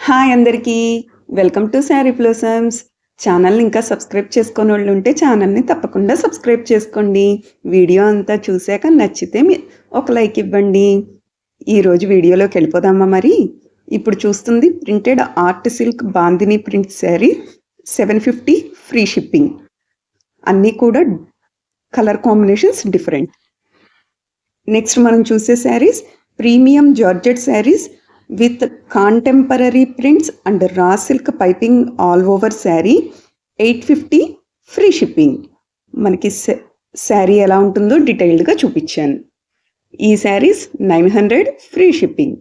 Hi అందరికీ welcome to sari blossoms. ఛానల్ని ఇంకా సబ్స్క్రైబ్ చేసుకోని వాళ్ళు ఉంటే ఛానల్ని తప్పకుండా సబ్స్క్రైబ్ చేసుకోండి. వీడియో అంతా చూశాక నచ్చితే ఒక లైక్ ఇవ్వండి. ఈరోజు వీడియోలోకి వెళ్ళిపోదామా మరి. ఇప్పుడు చూస్తుంది printed art silk bandhani print sari 750 free shipping. అన్నీ కూడా కలర్ కాంబినేషన్స్ డిఫరెంట్. నెక్స్ట్ మనం చూసే saris premium georgette saris with contemporary prints and raw silk piping all over saree. 850 free shipping. మనకి శారీ ఎలా ఉంటుందో డీటెయిల్డ్గా చూపించాను. ఈ saris 900 free shipping.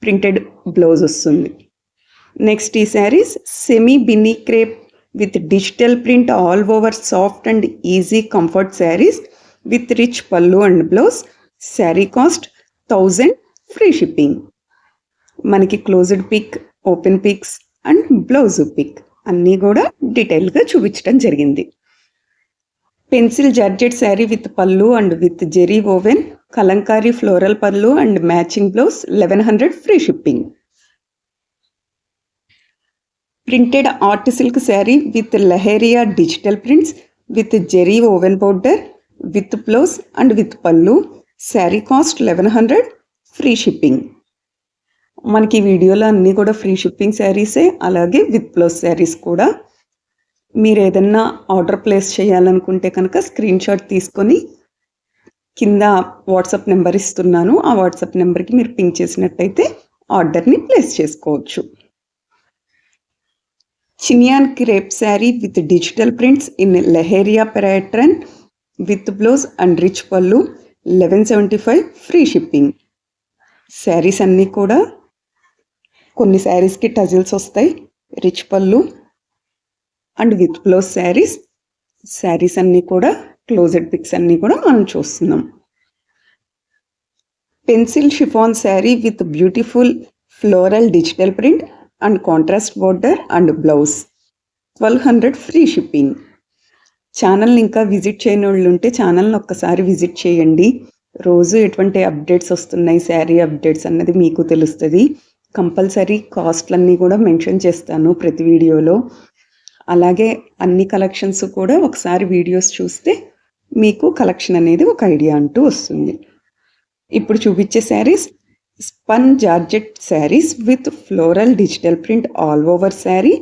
Printed blouse వస్తుంది. నెక్స్ట్ ఈ saris semi Binny crepe with digital print all over soft and easy comfort saris with rich pallu and blouse. Sari cost 1000 free shipping. మనకి closed pic, open pics and blouse pic అన్నీ కూడా డీటెయిల్గా చూపించడం జరిగింది. Pencil georgette sari with pallu and with zari woven kalamkari floral పల్లు and matching blouse 1100 free shipping. Printed art silk sari with leheriya digital prints with zari woven border with blouse and with pallu. Sari cost 1100 free shipping. మనకి వీడియోలో అన్నీ కూడా ఫ్రీ షిప్పింగ్ శారీసే, అలాగే విత్ బ్లౌజ్ శారీస్ కూడా. మీరు ఏదన్నా order place చేయాలనుకుంటే కనుక స్క్రీన్ షాట్ తీసుకొని కింద వాట్సాప్ నెంబర్ ఇస్తున్నాను. ఆ వాట్సాప్ నెంబర్కి మీరు పింక్ చేసినట్టయితే ఆర్డర్ని ప్లేస్ చేసుకోవచ్చు. చినియాన్ crepe sari with digital prints in leheriya pattern with blouse and rich పల్లు 1175 ఫ్రీ షిప్పింగ్. శారీస్ అన్నీ కూడా కొన్ని శారీస్కి టజిల్స్ వస్తాయి, రిచ్ పళ్ళు and with blouse saris. Saris అన్నీ కూడా క్లోజ్డ్ పిక్స్ అన్నీ కూడా మనం చూస్తున్నాం. Pencil chiffon sari with beautiful floral digital print and contrast border and blouse 1200 free shipping. ఛానల్ని ఇంకా విజిట్ చేయని వాళ్ళు ఉంటే ఛానల్ని ఒక్కసారి విజిట్ చేయండి. రోజు ఎటువంటి అప్డేట్స్ వస్తున్నాయి, శారీ అప్డేట్స్ అన్నది మీకు తెలుస్తుంది. కంపల్సరీ కాస్ట్లన్నీ కూడా మెన్షన్ చేస్తాను ప్రతి వీడియోలో. అలాగే అన్ని కలెక్షన్స్ కూడా ఒకసారి వీడియోస్ చూస్తే మీకు కలెక్షన్ అనేది ఒక ఐడియా అంటూ వస్తుంది. ఇప్పుడు చూపించే saris spun georgette saris with floral digital print all over sari,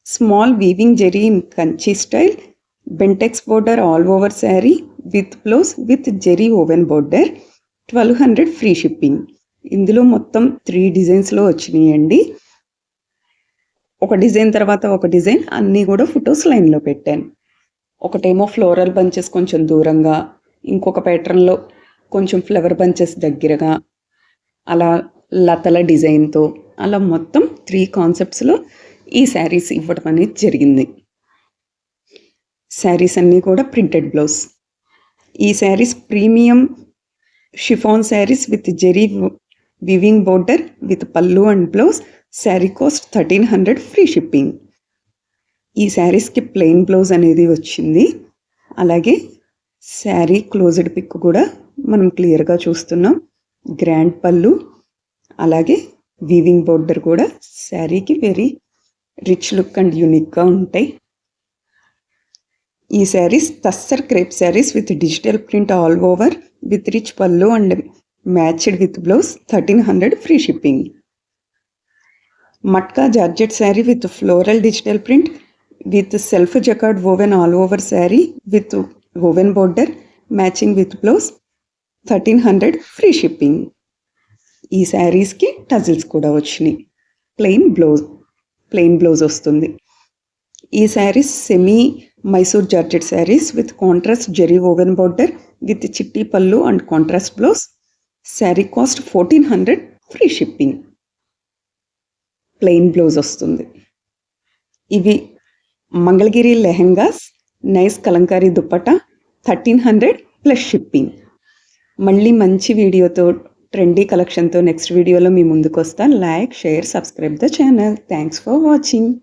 small weaving zari in Kanchi style, Bentex border all over sari with blouse with zari woven border 1200 free shipping. ఇందులో మొత్తం 3 డిజైన్స్లో వచ్చినాయండి. ఒక డిజైన్ తర్వాత ఒక డిజైన్ అన్నీ కూడా ఫొటోస్ లైన్లో పెట్టాను. ఒకటేమో ఫ్లోరల్ బంచెస్ కొంచెం దూరంగా, ఇంకొక ప్యాటర్న్లో కొంచెం ఫ్లవర్ బంచెస్ దగ్గరగా, అలా లతల డిజైన్తో, అలా మొత్తం 3 కాన్సెప్ట్స్లో ఈ శారీస్ ఇవ్వడం అనేది జరిగింది. శారీస్ అన్నీ కూడా ప్రింటెడ్ బ్లౌజ్. ఈ saris premium chiffon saris with zari weaving border with pallu and blouse. Sari cost 1300 free shipping. ఈ శారీస్కి ప్లెయిన్ బ్లౌజ్ అనేది వచ్చింది. అలాగే శారీ క్లోజ్డ్ పిక్ కూడా మనం క్లియర్గా చూస్తున్నాం. గ్రాండ్ పల్లు అలాగే వీవింగ్ బోర్డర్ కూడా శారీకి వెరీ రిచ్ లుక్ అండ్ యూనిక్గా ఉంటాయి. ఈ saris tussar crepe saris with digital print all over with rich pallu and matched with blouse 1300 free shipping. Matka georgette sari with floral digital print with self jacquard woven all over sari with woven border matching with blouse 1300 free shipping. ఈ శారీస్కి tassels కూడా వచ్చినాయి. Plain blouse వస్తుంది. ఈ saris semi Mysore georgette saris with contrast zari woven border with చిట్టి pallu and contrast blouse. Sari cost 1400 free shipping. Plain blouse వస్తుంది. ఇవి Mangalagiri lehengas nice Kalamkari dupatta 1300 plus shipping. మళ్ళీ మంచి వీడియోతో ట్రెండీ కలెక్షన్తో నెక్స్ట్ వీడియోలో మీ ముందుకు వస్తాను. Like, share, subscribe the channel. Thanks for watching.